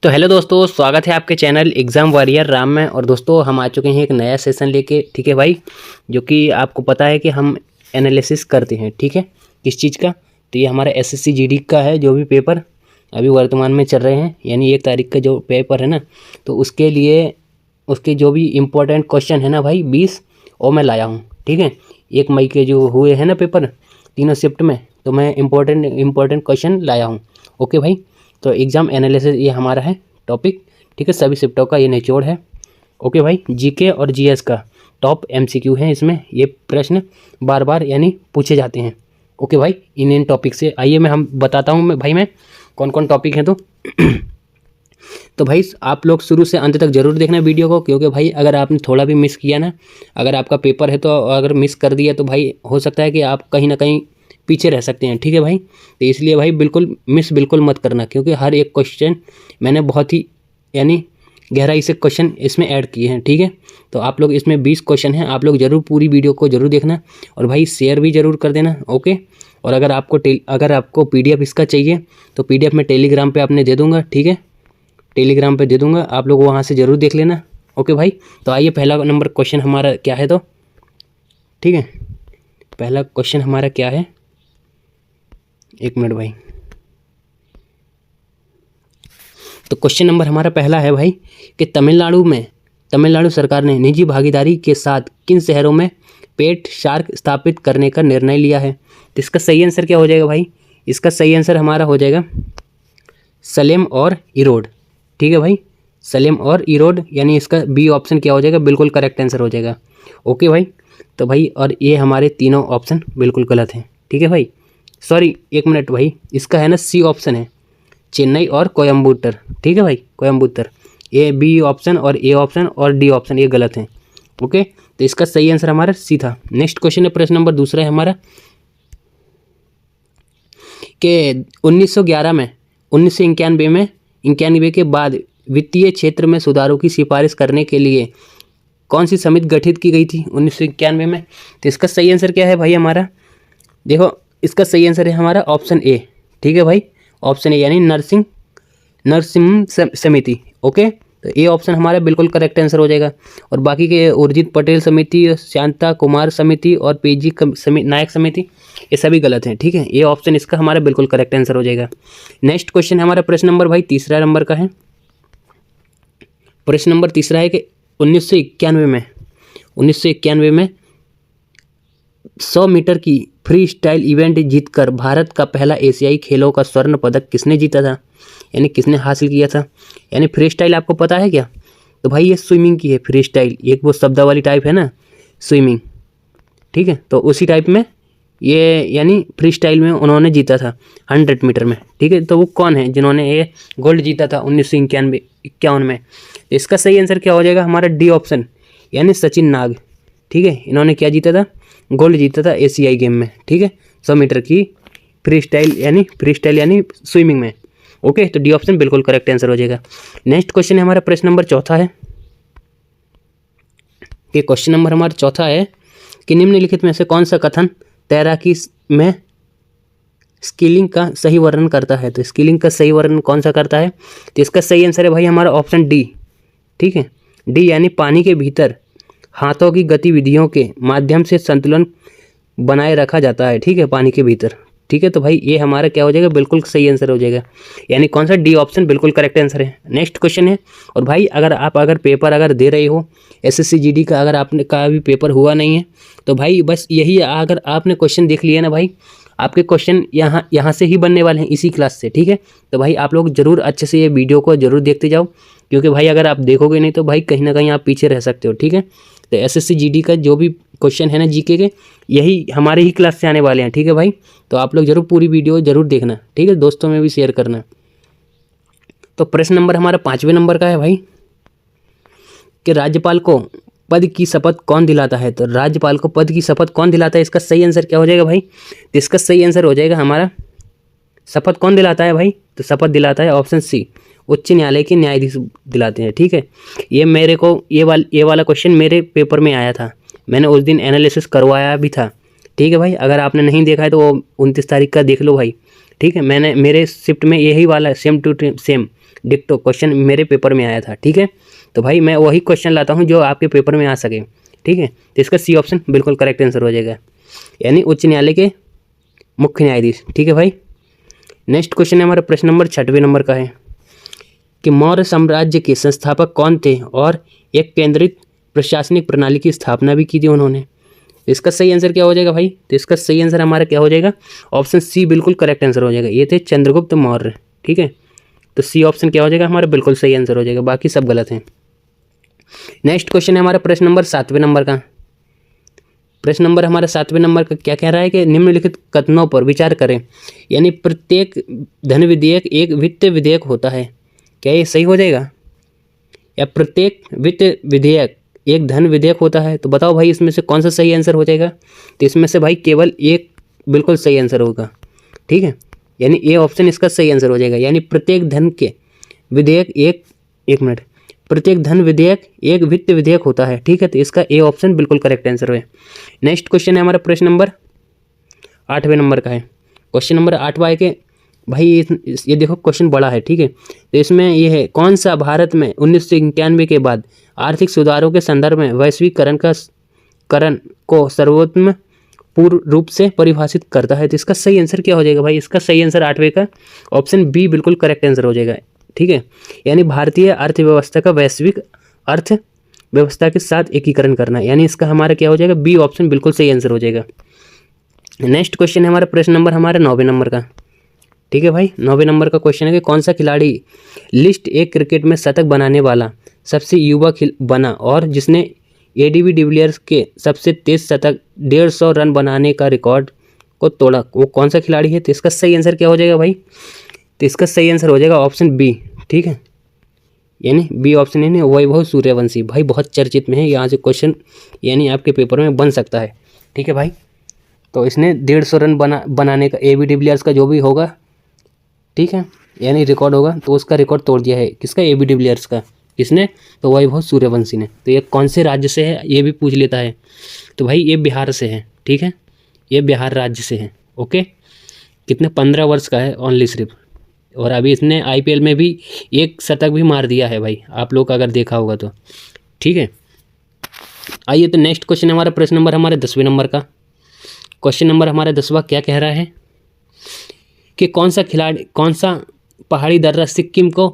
तो हेलो दोस्तों, स्वागत है आपके चैनल एग्ज़ाम वॉरियर राम में। और दोस्तों हम आ चुके हैं एक नया सेशन लेके, ठीक है भाई, जो कि आपको पता है कि हम एनालिसिस करते हैं, ठीक है, किस चीज़ का। तो ये हमारा एसएससी जीडी का है, जो भी पेपर अभी वर्तमान में चल रहे हैं, यानी 1 तारीख का जो पेपर है ना, तो उसके लिए उसके जो भी इम्पोर्टेंट क्वेश्चन है ना भाई 20 वो मैं लाया हूँ, ठीक है। 1 मई के जो हुए हैं ना पेपर तीनों शिफ्ट में, तो मैं इम्पोर्टेंट क्वेश्चन लाया हूँ। ओके भाई, तो एग्ज़ाम एनालिसिस ये हमारा है टॉपिक, ठीक है, सभी शिफ्टों का ये निचोड़ है। ओके भाई, जीके और जीएस का टॉप एमसीक्यू है, इसमें ये प्रश्न बार बार यानी पूछे जाते हैं। ओके भाई, इन टॉपिक से आइए हम बताता हूँ मैं कौन कौन टॉपिक हैं। तो भाई आप लोग शुरू से अंत तक जरूर देखना वीडियो को, क्योंकि भाई अगर आपने थोड़ा भी मिस किया ना, अगर आपका पेपर है तो अगर मिस कर दिया तो भाई हो सकता है कि आप कहीं ना कहीं पीछे रह सकते हैं, ठीक है भाई। तो इसलिए भाई बिल्कुल मत करना, क्योंकि हर एक क्वेश्चन मैंने बहुत ही यानी गहराई से क्वेश्चन इसमें ऐड किए हैं, ठीक है। तो आप लोग इसमें 20 क्वेश्चन हैं, आप लोग जरूर पूरी वीडियो को जरूर देखना और भाई शेयर भी जरूर कर देना। ओके, और अगर आपको पीडीएफ इसका चाहिए तो पीडीएफ मैं टेलीग्राम पे आपने दे दूंगा, ठीक है, टेलीग्राम पे दे दूंगा, आप लोग वहाँ से ज़रूर देख लेना। ओके भाई, तो आइए पहला नंबर क्वेश्चन हमारा क्या है, तो ठीक है, पहला क्वेश्चन हमारा क्या है, 1 मिनट भाई। तो क्वेश्चन नंबर हमारा पहला है भाई कि तमिलनाडु सरकार ने निजी भागीदारी के साथ किन शहरों में पेट शार्क स्थापित करने का निर्णय लिया है। तो इसका सही आंसर क्या हो जाएगा भाई, इसका सही आंसर हमारा हो जाएगा सलेम और इरोड, ठीक है भाई, सलेम और इरोड, यानी इसका बी ऑप्शन क्या हो जाएगा, बिल्कुल करेक्ट आंसर हो जाएगा। ओके भाई, तो भाई और ये हमारे तीनों ऑप्शन बिल्कुल गलत हैं, ठीक है भाई, सॉरी 1 मिनट भाई, इसका है ना सी ऑप्शन है चेन्नई और कोयम्बटूर, ठीक है भाई, कोयम्बटूर। ये बी ऑप्शन और ए ऑप्शन और डी ऑप्शन ये गलत हैं। ओके, तो इसका सही आंसर हमारा सी था। नेक्स्ट क्वेश्चन है, प्रश्न नंबर दूसरा है हमारा कि 1991 के बाद वित्तीय क्षेत्र में सुधारों की सिफारिश करने के लिए कौन सी समिति गठित की गई थी 1991 में। तो इसका सही आंसर क्या है भाई हमारा, देखो इसका सही आंसर है हमारा ऑप्शन ए, ठीक है भाई, ऑप्शन ए यानी नरसिम्हा समिति। ओके, तो ए ऑप्शन हमारा बिल्कुल करेक्ट आंसर हो जाएगा। और बाकी के उर्जित पटेल समिति, शांता कुमार समिति और पीजी नायक समिति ये सभी गलत हैं, ठीक है। ए ऑप्शन इसका हमारा बिल्कुल करेक्ट आंसर हो जाएगा। नेक्स्ट क्वेश्चन हमारा प्रश्न नंबर भाई तीसरा नंबर का है। प्रश्न नंबर तीसरा है कि 1991 में 100 मीटर की फ्री स्टाइल इवेंट जीतकर भारत का पहला एशियाई खेलों का स्वर्ण पदक किसने जीता था, यानी किसने हासिल किया था। यानी फ्री स्टाइल आपको पता है क्या, तो भाई ये स्विमिंग की है फ्री स्टाइल, एक वो शब्दावली टाइप है ना स्विमिंग, ठीक है, तो उसी टाइप में ये यानी फ्री स्टाइल में उन्होंने जीता था 100 मीटर में, ठीक है। तो वो कौन है जिन्होंने ये गोल्ड जीता था 1991 में। तो इसका सही आंसर क्या हो जाएगा हमारा डी ऑप्शन, यानी सचिन नाग, ठीक है, इन्होंने क्या जीता था, गोल्ड जीता था एशियाई गेम में, ठीक है, 100 मीटर की फ्री स्टाइल यानी स्विमिंग में। ओके, तो डी ऑप्शन बिल्कुल करेक्ट आंसर हो जाएगा। नेक्स्ट क्वेश्चन है हमारा प्रश्न नंबर चौथा है कि क्वेश्चन नंबर हमारा चौथा है कि निम्नलिखित में से कौन सा कथन तैराकी में स्किलिंग का सही वर्णन करता है। तो स्किलिंग का सही वर्णन कौन सा करता है, तो इसका सही आंसर है भाई हमारा ऑप्शन डी, ठीक है, डी यानी पानी के भीतर हाथों की गतिविधियों के माध्यम से संतुलन बनाए रखा जाता है, ठीक है, पानी के भीतर, ठीक है। तो भाई ये हमारा क्या हो जाएगा, बिल्कुल सही आंसर हो जाएगा, यानी कौन सा डी ऑप्शन बिल्कुल करेक्ट आंसर है। नेक्स्ट क्वेश्चन है, और भाई अगर पेपर दे रहे हो एसएससी जीडी का, अगर आपने का भी पेपर हुआ नहीं है तो भाई बस यही, अगर आपने क्वेश्चन देख लिया ना भाई, आपके क्वेश्चन यहाँ से ही बनने वाले हैं इसी क्लास से, ठीक है। तो भाई आप लोग जरूर अच्छे से ये वीडियो को जरूर देखते जाओ, क्योंकि भाई अगर आप देखोगे नहीं तो भाई कहीं ना कहीं आप पीछे रह सकते हो, ठीक है। तो एसएससी जीडी का जो भी क्वेश्चन है ना जीके के, यही हमारे ही क्लास से आने वाले हैं, ठीक है भाई। तो आप लोग जरूर पूरी वीडियो जरूर देखना, ठीक है, दोस्तों में भी शेयर करना। तो प्रश्न नंबर हमारा 5वें नंबर का है भाई कि राज्यपाल को पद की शपथ कौन दिलाता है। तो राज्यपाल को पद की शपथ कौन दिलाता है, इसका सही आंसर क्या हो जाएगा भाई, तो इसका सही आंसर हो जाएगा हमारा शपथ कौन दिलाता है भाई, तो शपथ दिलाता है ऑप्शन सी, उच्च न्यायालय के न्यायाधीश दिलाते हैं, ठीक है। ये मेरे को ये वाला क्वेश्चन मेरे पेपर में आया था, मैंने उस दिन एनालिसिस करवाया भी था, ठीक है भाई। अगर आपने नहीं देखा है तो वो 29 तारीख का देख लो भाई, ठीक है, मैंने मेरे शिफ्ट में यही वाला सेम टू सेम डिक्टो क्वेश्चन मेरे पेपर में आया था। ठीक है, तो भाई मैं वही क्वेश्चन लाता हूँ जो आपके पेपर में आ सके। ठीक है, तो इसका सी ऑप्शन बिल्कुल करेक्ट आंसर हो जाएगा, यानी उच्च न्यायालय के मुख्य न्यायाधीश। ठीक है भाई, नेक्स्ट क्वेश्चन है हमारा प्रश्न नंबर 6वें नंबर का है कि मौर्य साम्राज्य के संस्थापक कौन थे और एक केंद्रित प्रशासनिक प्रणाली की स्थापना भी की थी उन्होंने। इसका सही आंसर क्या हो जाएगा भाई? तो इसका सही आंसर हमारा क्या हो जाएगा? ऑप्शन सी बिल्कुल करेक्ट आंसर हो जाएगा। ये थे चंद्रगुप्त मौर्य। ठीक है, तो सी ऑप्शन क्या हो जाएगा हमारा? बिल्कुल सही आंसर हो जाएगा, बाकी सब गलत हैं। नेक्स्ट क्वेश्चन है हमारा प्रश्न नंबर 7वें नंबर का। प्रश्न नंबर हमारा 7वें नंबर का क्या कह रहा है कि निम्नलिखित कथनों पर विचार करें, यानी प्रत्येक धन विधेयक एक वित्त विधेयक होता है। क्या ये सही हो जाएगा? या प्रत्येक वित्त विधेयक एक धन विधेयक होता है? तो बताओ भाई इसमें से कौन सा सही आंसर हो जाएगा? तो इसमें से भाई केवल एक बिल्कुल सही आंसर होगा। ठीक है, यानी ए ऑप्शन इसका सही आंसर हो जाएगा, यानी प्रत्येक धन के विधेयक एक मिनट, प्रत्येक धन विधेयक एक वित्त विधेयक होता है। ठीक है, तो इसका ए ऑप्शन बिल्कुल करेक्ट आंसर है। नेक्स्ट क्वेश्चन है हमारा प्रश्न नंबर 8वें नंबर का है। क्वेश्चन नंबर 8वां है कि भाई ये देखो क्वेश्चन बड़ा है। ठीक है, तो इसमें ये है कौन सा भारत में 1991 के बाद आर्थिक सुधारों के संदर्भ में वैश्वीकरण को सर्वोत्तम पूर्ण रूप से परिभाषित करता है। तो इसका सही आंसर क्या हो जाएगा भाई? इसका सही आंसर 8वें का ऑप्शन बी बिल्कुल करेक्ट आंसर हो जाएगा। ठीक है, यानी भारतीय अर्थव्यवस्था का वैश्विक अर्थव्यवस्था के साथ एकीकरण करना, यानी इसका हमारा क्या हो जाएगा? बी ऑप्शन बिल्कुल सही आंसर हो जाएगा। नेक्स्ट क्वेश्चन है हमारा प्रश्न नंबर हमारा 9वें नंबर का। ठीक है भाई, 9वें नंबर का क्वेश्चन है कि कौन सा खिलाड़ी लिस्ट ए क्रिकेट में शतक बनाने वाला सबसे युवा बना और जिसने एबी डिविलियर्स के सबसे तेज शतक 150 रन बनाने का रिकॉर्ड को तोड़ा, वो कौन सा खिलाड़ी है? तो इसका सही आंसर क्या हो जाएगा भाई? तो इसका सही आंसर हो जाएगा ऑप्शन बी। ठीक है, यानी बी ऑप्शन है वैभव सूर्यवंशी। भाई बहुत चर्चित में है, यहाँ से क्वेश्चन यानी आपके पेपर में बन सकता है। ठीक है भाई, तो इसने 150 रन बनाने का एबी डिविलियर्स का जो भी होगा, ठीक है, यानी रिकॉर्ड होगा, तो उसका रिकॉर्ड तोड़ दिया है। किसका? एबी डिविलियर्स का। किसने? तो वैभव सूर्यवंशी ने। तो ये कौन से राज्य से है ये भी पूछ लेता है, तो भाई ये बिहार से है। ठीक है, ये बिहार राज्य से है। ओके, कितने 15 वर्ष का है ओनली सिर्फ, और अभी इसने आईपीएल में भी एक शतक भी मार दिया है भाई, आप लोग अगर देखा होगा तो। ठीक है, आइए तो नेक्स्ट क्वेश्चन हमारा प्रश्न नंबर हमारे 10वें नंबर का। क्वेश्चन नंबर हमारा 10वां क्या कह रहा है कि कौन सा पहाड़ी दर्रा सिक्किम को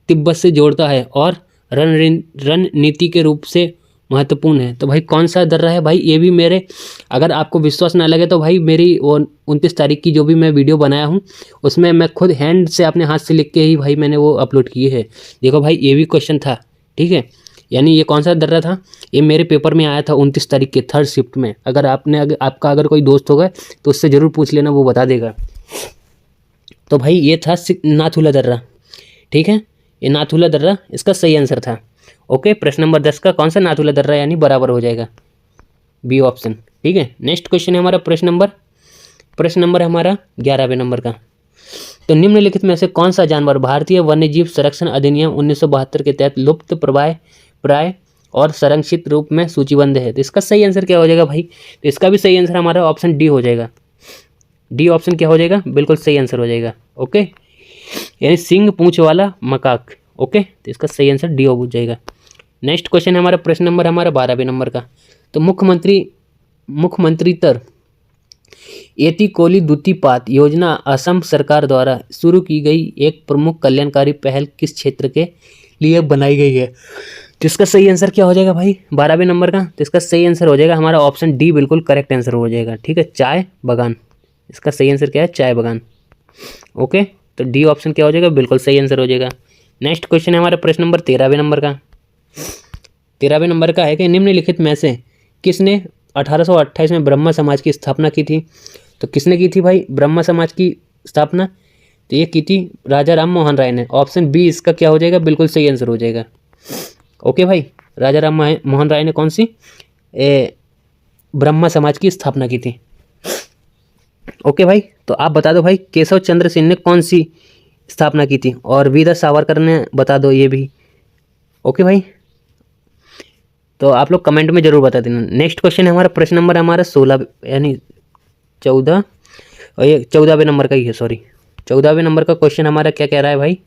तिब्बत से जोड़ता है और रणनीति के रूप से महत्वपूर्ण है। तो भाई कौन सा दर्रा है भाई? ये भी मेरे, अगर आपको विश्वास ना लगे तो भाई मेरी वो 29 तारीख की जो भी मैं वीडियो बनाया हूँ उसमें मैं खुद हैंड से अपने हाथ से लिख के ही भाई मैंने वो अपलोड किए है। देखो भाई ये भी क्वेश्चन था। ठीक है, यानी ये कौन सा दर्रा था? ये मेरे पेपर में आया था 29 तारीख के 3rd शिफ्ट में। अगर आपका अगर कोई दोस्त होगा तो उससे ज़रूर पूछ लेना, वो बता देगा। तो भाई ये था नाथुला दर्रा। ठीक है, ये नाथुला दर्रा इसका सही आंसर था। ओके, प्रश्न नंबर 10 का कौन सा नाथुला दर्रा यानी बराबर हो जाएगा, बी ऑप्शन। ठीक है, नेक्स्ट क्वेश्चन है हमारा प्रश्न नंबर हमारा 11वें नंबर का। तो निम्नलिखित में से कौन सा जानवर भारतीय वन्यजीव संरक्षण अधिनियम 1972 के तहत लुप्त प्राय और संरक्षित रूप में सूचीबद्ध है? तो इसका सही आंसर क्या हो जाएगा भाई? तो इसका भी सही आंसर हमारा ऑप्शन डी हो जाएगा। डी ऑप्शन क्या हो जाएगा? बिल्कुल सही आंसर हो जाएगा। ओके, यानी सिंह पूंछ वाला मकाक। ओके, तो इसका सही आंसर डी हो जाएगा। नेक्स्ट क्वेश्चन है हमारा प्रश्न नंबर हमारा 12वें नंबर का। तो मुख्यमंत्रीतर एति कोली दुतिपात योजना असम सरकार द्वारा शुरू की गई एक प्रमुख कल्याणकारी पहल किस क्षेत्र के लिए बनाई गई है? तो इसका सही आंसर क्या हो जाएगा भाई 12वें नंबर का? तो इसका सही आंसर हो जाएगा हमारा ऑप्शन डी, बिल्कुल करेक्ट आंसर हो जाएगा। ठीक है, चाय बगान। इसका सही आंसर क्या है? चाय बगान। ओके, तो डी ऑप्शन क्या हो जाएगा? बिल्कुल सही आंसर हो जाएगा। नेक्स्ट क्वेश्चन है हमारा प्रश्न नंबर 13वें नंबर का। 13वें नंबर का है कि निम्नलिखित में से किसने 1828 में ब्रह्म समाज की स्थापना की थी? तो किसने की थी भाई ब्रह्म समाज की स्थापना? तो ये की थी राजा राम मोहन राय ने। ऑप्शन बी इसका क्या हो जाएगा? बिल्कुल सही आंसर हो जाएगा। ओके भाई, राजा राम मोहन राय ने कौन सी ब्रह्म समाज की स्थापना की थी? ओके भाई, तो आप बता दो भाई केशव चंद्र सेन ने कौन सी स्थापना की थी, और वीर सावरकर ने बता दो ये भी। ओके भाई, तो आप लोग कमेंट में जरूर बता देना। नेक्स्ट क्वेश्चन है हमारा प्रश्न नंबर हमारा 16 यानी 14 और ये 14वें नंबर का ही है, सॉरी 14वें नंबर का क्वेश्चन हमारा क्या कह रहा है भाई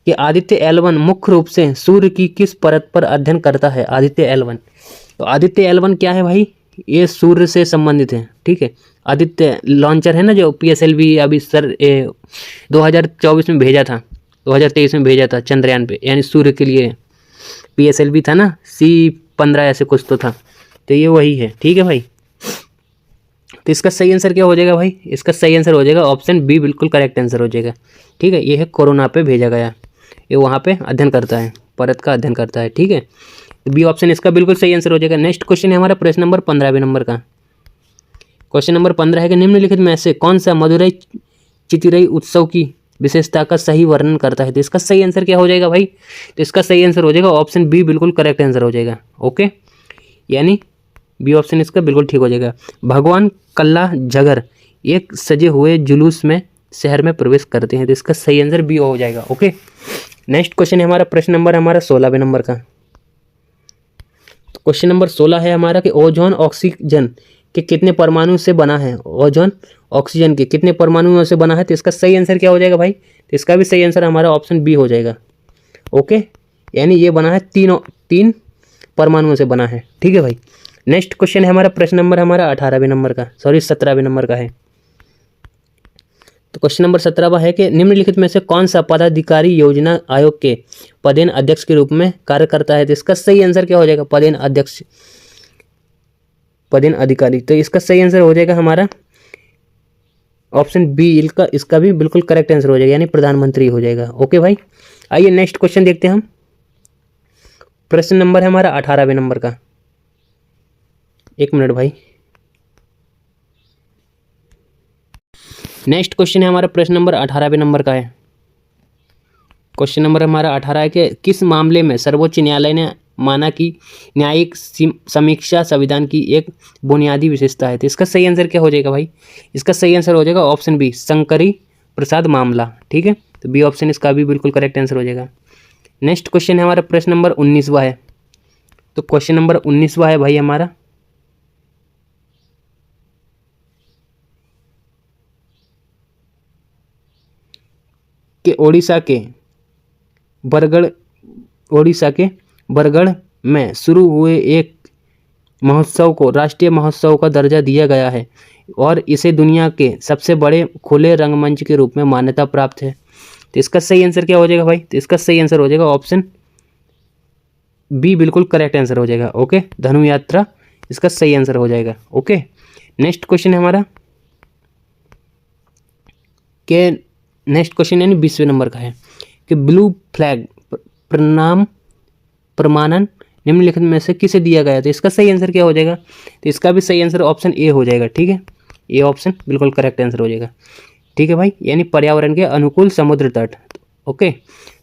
कि आदित्य L1 मुख्य रूप से सूर्य की किस परत पर अध्ययन करता है। आदित्य L1, तो आदित्य L1 क्या है भाई, ये सूर्य से संबंधित है। ठीक है, आदित्य लॉन्चर है ना जो PSLV अभी सर 2024 में भेजा था, 2023 में भेजा था चंद्रयान पे, यानी सूर्य के लिए PSLV था ना, C15 ऐसे कुछ तो था, तो ये वही है। ठीक है भाई, तो इसका सही आंसर क्या हो जाएगा भाई, इसका सही आंसर हो जाएगा ऑप्शन बी, बिल्कुल करेक्ट आंसर हो जाएगा। ठीक है, ये है कोरोना पे भेजा गया, ये वहाँ पे अध्ययन करता है, परत का अध्ययन करता है। ठीक है, तो बी ऑप्शन इसका बिल्कुल सही आंसर हो जाएगा। नेक्स्ट क्वेश्चन है हमारा प्रश्न नंबर 15वें नंबर का। क्वेश्चन नंबर 15 है कि निम्नलिखित में से कौन सा मदुरई चितिरई उत्सव की विशेषता का सही वर्णन करता है। तो इसका सही आंसर क्या हो जाएगा भाई, तो इसका सही आंसर हो जाएगा ऑप्शन बी, बिल्कुल करेक्ट आंसर हो जाएगा। ओके, यानी बी ऑप्शन इसका बिल्कुल ठीक हो जाएगा। भगवान कल्ला जगर एक सजे हुए जुलूस में शहर में प्रवेश करते हैं, तो इसका सही आंसर बी हो जाएगा। ओके, नेक्स्ट क्वेश्चन है हमारा प्रश्न नंबर हमारा 16वें नंबर का। तो क्वेश्चन नंबर 16 है हमारा कि ओजोन ऑक्सीजन के कितने परमाणु से बना है। ओजोन ऑक्सीजन के कितने परमाणुओं से बना है, तो इसका सही आंसर क्या हो जाएगा भाई, तो इसका भी सही आंसर हमारा ऑप्शन बी हो जाएगा। ओके, यानी ये बना है तीन परमाणुओं से बना है। ठीक है भाई, नेक्स्ट क्वेश्चन है हमारा प्रश्न नंबर हमारा 18वें नंबर का, 17वें नंबर का है। तो क्वेश्चन नंबर 17वां है कि निम्नलिखित में से कौन सा पदाधिकारी योजना आयोग के पदेन अध्यक्ष के रूप में कार्य करता है। तो इसका सही आंसर क्या हो जाएगा, पदेन अध्यक्ष, पदेन अधिकारी, तो इसका सही आंसर हो जाएगा हमारा ऑप्शन बी, इसका भी बिल्कुल करेक्ट आंसर हो जाएगा, यानी प्रधानमंत्री हो जाएगा। ओके भाई, आइए नेक्स्ट क्वेश्चन देखते हैं हम। प्रश्न नंबर है हमारा 18वें नंबर का। एक मिनट भाई, नेक्स्ट क्वेश्चन है हमारा प्रश्न नंबर 18वें नंबर का है। क्वेश्चन नंबर हमारा 18 है कि किस मामले में सर्वोच्च न्यायालय ने माना कि न्यायिक समीक्षा संविधान की एक बुनियादी विशेषता है। तो इसका सही आंसर क्या हो जाएगा भाई, इसका सही आंसर हो जाएगा ऑप्शन बी, शंकरी प्रसाद मामला। ठीक है, तो बी ऑप्शन इसका भी बिल्कुल करेक्ट आंसर हो जाएगा। नेक्स्ट क्वेश्चन है हमारा प्रश्न नंबर 19वां है। तो क्वेश्चन नंबर 19वां है भाई हमारा कि ओडिशा के बरगढ़ में शुरू हुए एक महोत्सव को राष्ट्रीय महोत्सव का दर्जा दिया गया है और इसे दुनिया के सबसे बड़े खुले रंगमंच के रूप में मान्यता प्राप्त है। तो इसका सही आंसर क्या हो जाएगा भाई, तो इसका सही आंसर हो जाएगा ऑप्शन बी, बिल्कुल करेक्ट आंसर हो जाएगा। ओके, धनु यात्रा इसका सही आंसर हो जाएगा। ओके, नेक्स्ट क्वेश्चन है हमारा के नेक्स्ट क्वेश्चन यानी 20वें नंबर का है कि ब्लू फ्लैग प्रमाणन निम्नलिखित में से किसे दिया गया। तो इसका सही आंसर क्या हो जाएगा, तो इसका भी सही आंसर ऑप्शन ए हो जाएगा। ठीक है, ये ऑप्शन बिल्कुल करेक्ट आंसर हो जाएगा। ठीक है भाई, यानी पर्यावरण के अनुकूल समुद्र तट। ओके,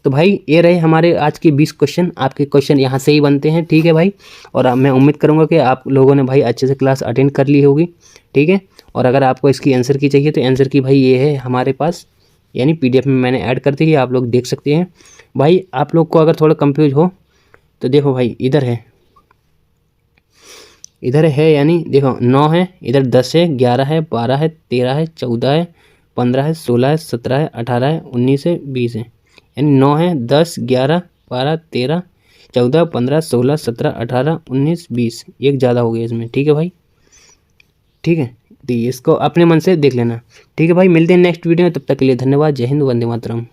तो भाई ये रहे हमारे आज के 20 क्वेश्चन। आपके क्वेश्चन यहाँ से ही बनते हैं। ठीक है भाई, और मैं उम्मीद करूँगा कि आप लोगों ने भाई अच्छे से क्लास अटेंड कर ली होगी। ठीक है, और अगर आपको इसकी आंसर की चाहिए तो आंसर की भाई ये है हमारे पास, यानी PDF में मैंने ऐड कर दी है, आप लोग देख सकते हैं। भाई आप लोग को अगर थोड़ा कंफ्यूज हो तो देखो भाई, इधर है यानी देखो 9 है, इधर 10 है, 11 है, 12 है, 13 है, 14 है, 15 है, 16 है, 17 है, 18 है, 19 है, 20 है, यानी 9 है, 10, 11, 12, 13, 14, 15, 16, 17, 18, 19, 20, एक ज़्यादा हो गया इसमें। ठीक है भाई, ठीक है, तो इसको अपने मन से देख लेना। ठीक है भाई, मिलते हैं नेक्स्ट वीडियो में, तब तक के लिए धन्यवाद। जय हिंद, वंदे मातरम।